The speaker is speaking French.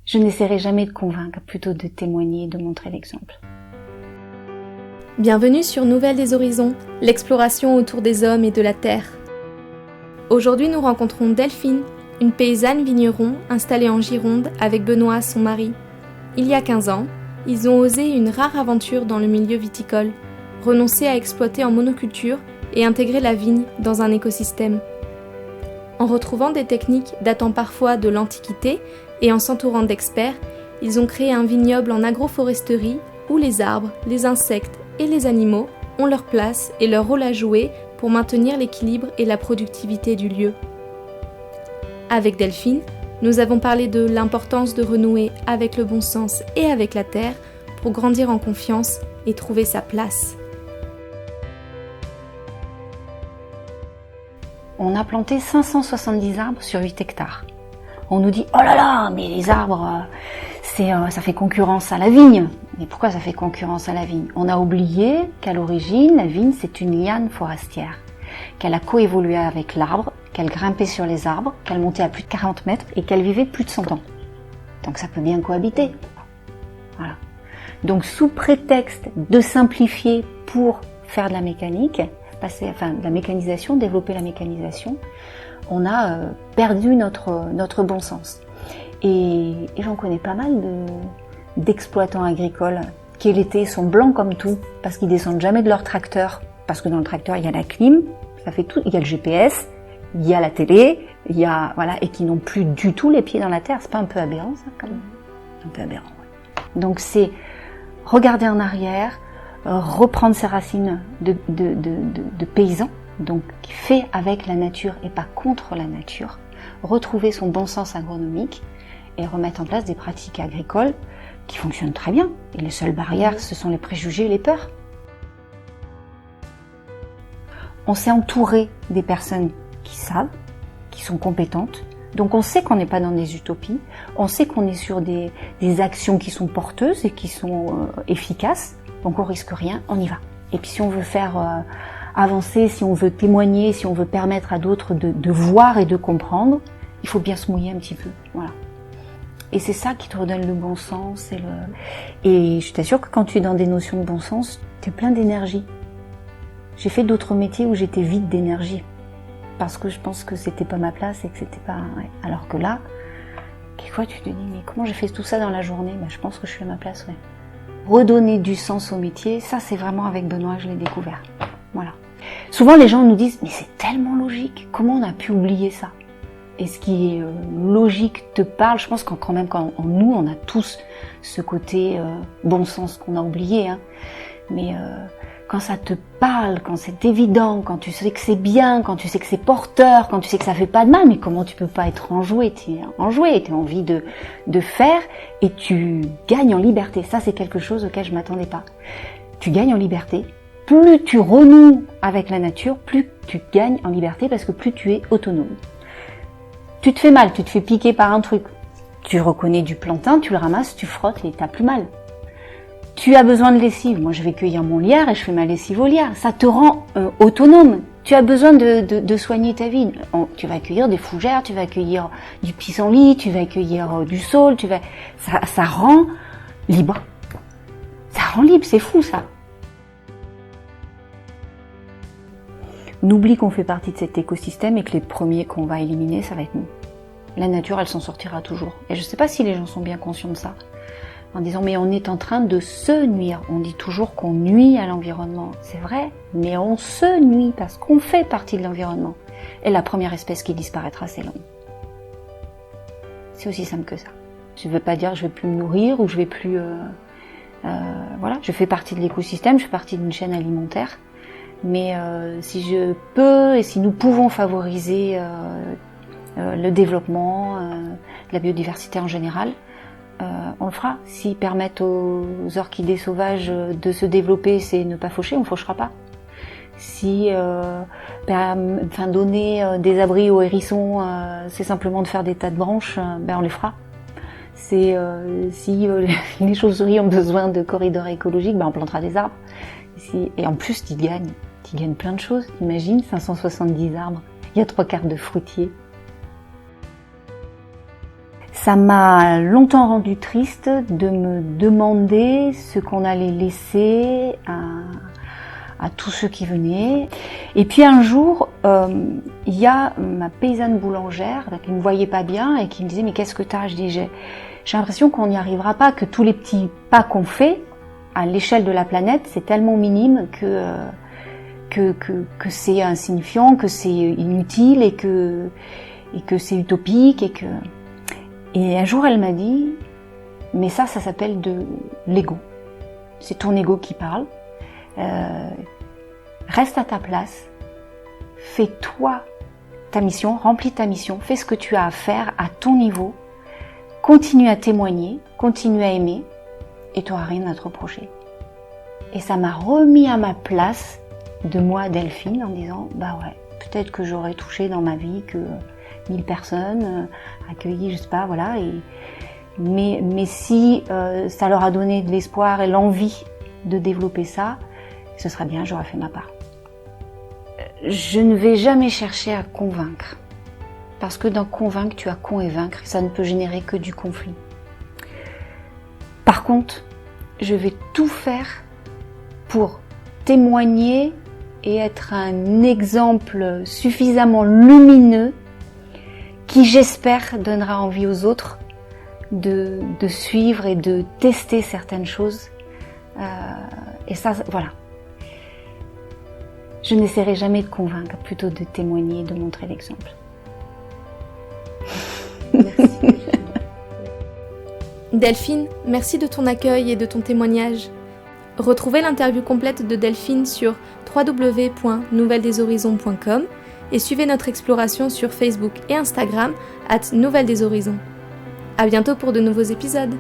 Je n'essaierai jamais de convaincre, plutôt de témoigner, de montrer l'exemple. Bienvenue sur Nouvelles des Horizons, l'exploration autour des hommes et de la terre. Aujourd'hui, nous rencontrons Delphine, une paysanne vigneron installée en Gironde avec Benoît, son mari. Il y a 15 ans, ils ont osé une rare aventure dans le milieu viticole, renoncer à exploiter en monoculture et intégrer la vigne dans un écosystème. En retrouvant des techniques datant parfois de l'Antiquité et en s'entourant d'experts, ils ont créé un vignoble en agroforesterie où les arbres, les insectes et les animaux ont leur place et leur rôle à jouer pour maintenir l'équilibre et la productivité du lieu. Avec Delphine, nous avons parlé de l'importance de renouer avec le bon sens et avec la terre pour grandir en confiance et trouver sa place. On a planté 570 arbres sur 8 hectares. On nous dit « Oh là là, mais les arbres, ça fait concurrence à la vigne ». Mais pourquoi ça fait concurrence à la vigne? On a oublié qu'à l'origine, la vigne, c'est une liane forestière, qu'elle a coévolué avec l'arbre, qu'elle grimpait sur les arbres, qu'elle montait à plus de 40 mètres et qu'elle vivait plus de 100 ans. Donc ça peut bien cohabiter. Voilà. Donc sous prétexte de simplifier pour faire de la mécanique, de la mécanisation, développer la mécanisation, on a perdu notre bon sens. Et j'en connais pas mal d'exploitants agricoles qui l'été sont blancs comme tout parce qu'ils descendent jamais de leur tracteur, parce que dans le tracteur il y a la clim, ça fait tout, il y a le GPS, il y a la télé, et qui n'ont plus du tout les pieds dans la terre. C'est pas un peu aberrant ça quand même? Un peu aberrant, ouais. Donc c'est regarder en arrière, reprendre ses racines de paysans, donc qui fait avec la nature et pas contre la nature, retrouver son bon sens agronomique et remettre en place des pratiques agricoles qui fonctionnent très bien. Et les seules barrières, ce sont les préjugés et les peurs. On s'est entouré des personnes qui savent, qui sont compétentes. Donc on sait qu'on n'est pas dans des utopies, on sait qu'on est sur des actions qui sont porteuses et qui sont efficaces. Donc on risque rien, on y va. Et puis si on veut faire avancer, si on veut témoigner, si on veut permettre à d'autres de voir et de comprendre, il faut bien se mouiller un petit peu. Voilà. Et c'est ça qui te redonne le bon sens. Et je t'assure que quand tu es dans des notions de bon sens, tu es plein d'énergie. J'ai fait d'autres métiers où j'étais vide d'énergie. Parce que je pense que c'était pas ma place et que c'était pas... Ouais. Alors que là, quelquefois tu te dis, mais comment j'ai fait tout ça dans la journée? Je pense que je suis à ma place, ouais. Redonner du sens au métier, ça c'est vraiment avec Benoît que je l'ai découvert. Voilà. Souvent les gens nous disent, mais c'est tellement logique, comment on a pu oublier ça? Et ce qui est logique te parle, je pense qu'en même quand nous, on a tous ce côté bon sens qu'on a oublié, hein. Mais quand ça te parle, quand c'est évident, quand tu sais que c'est bien, quand tu sais que c'est porteur, quand tu sais que ça fait pas de mal, mais comment tu peux pas être enjoué? Tu es enjoué, tu as envie de faire et tu gagnes en liberté. Ça, c'est quelque chose auquel je m'attendais pas. Tu gagnes en liberté. Plus tu renoues avec la nature, plus tu gagnes en liberté parce que plus tu es autonome. Tu te fais mal, tu te fais piquer par un truc. Tu reconnais du plantain, tu le ramasses, tu frottes et t'as plus mal. Tu as besoin de lessive. Moi, je vais cueillir mon lierre et je fais ma lessive au lierre. Ça te rend autonome. Tu as besoin de soigner ta vie. Tu vas cueillir des fougères, tu vas cueillir du pissenlit, tu vas cueillir du saule, ça rend libre. Ça rend libre, c'est fou ça. On oublie qu'on fait partie de cet écosystème et que les premiers qu'on va éliminer, ça va être nous. La nature, elle s'en sortira toujours. Et je ne sais pas si les gens sont bien conscients de ça. En disant, mais on est en train de se nuire. On dit toujours qu'on nuit à l'environnement. C'est vrai, mais on se nuit parce qu'on fait partie de l'environnement. Et la première espèce qui disparaîtra, c'est l'homme. C'est aussi simple que ça. Je ne veux pas dire que je ne vais plus me nourrir ou je vais plus... voilà, je fais partie de l'écosystème, je fais partie d'une chaîne alimentaire. Mais si je peux et si nous pouvons favoriser le développement de la biodiversité en général, on le fera. S'ils permettent aux orchidées sauvages de se développer, c'est ne pas faucher, on ne fauchera pas. Si donner des abris aux hérissons, c'est simplement de faire des tas de branches, on les fera. Si les chauves-souris ont besoin de corridors écologiques, on plantera des arbres. Et en plus, tu gagnes plein de choses. T'imagines, 570 arbres, il y a 3/4 de fruitiers. Ça m'a longtemps rendu triste de me demander ce qu'on allait laisser à tous ceux qui venaient. Et puis un jour, il y a ma paysanne boulangère qui ne me voyait pas bien et qui me disait « Mais qu'est-ce que t'as ?» Je dis « J'ai l'impression qu'on n'y arrivera pas, que tous les petits pas qu'on fait à l'échelle de la planète, c'est tellement minime que c'est insignifiant, que c'est inutile et que c'est utopique Et un jour, elle m'a dit, mais ça s'appelle de l'ego. C'est ton ego qui parle. Reste à ta place. Fais-toi ta mission, remplis ta mission, fais ce que tu as à faire à ton niveau. Continue à témoigner, continue à aimer et tu n'auras rien à te reprocher. Et ça m'a remis à ma place de moi, Delphine, en disant, bah ouais, peut-être que j'aurais touché dans ma vie que 1000 personnes, accueilli, je sais pas, voilà. Mais si ça leur a donné de l'espoir et l'envie de développer ça, ce serait bien, j'aurais fait ma part. Je ne vais jamais chercher à convaincre. Parce que dans convaincre, tu as con et vaincre, ça ne peut générer que du conflit. Par contre, je vais tout faire pour témoigner et être un exemple suffisamment lumineux qui, j'espère, donnera envie aux autres de suivre et de tester certaines choses. Et ça, voilà. Je n'essaierai jamais de convaincre, plutôt de témoigner et de montrer l'exemple. Merci. Delphine, merci de ton accueil et de ton témoignage. Retrouvez l'interview complète de Delphine sur www.nouvelledeshorizons.com et suivez notre exploration sur Facebook et Instagram @Nouvelles des Horizons. À bientôt pour de nouveaux épisodes.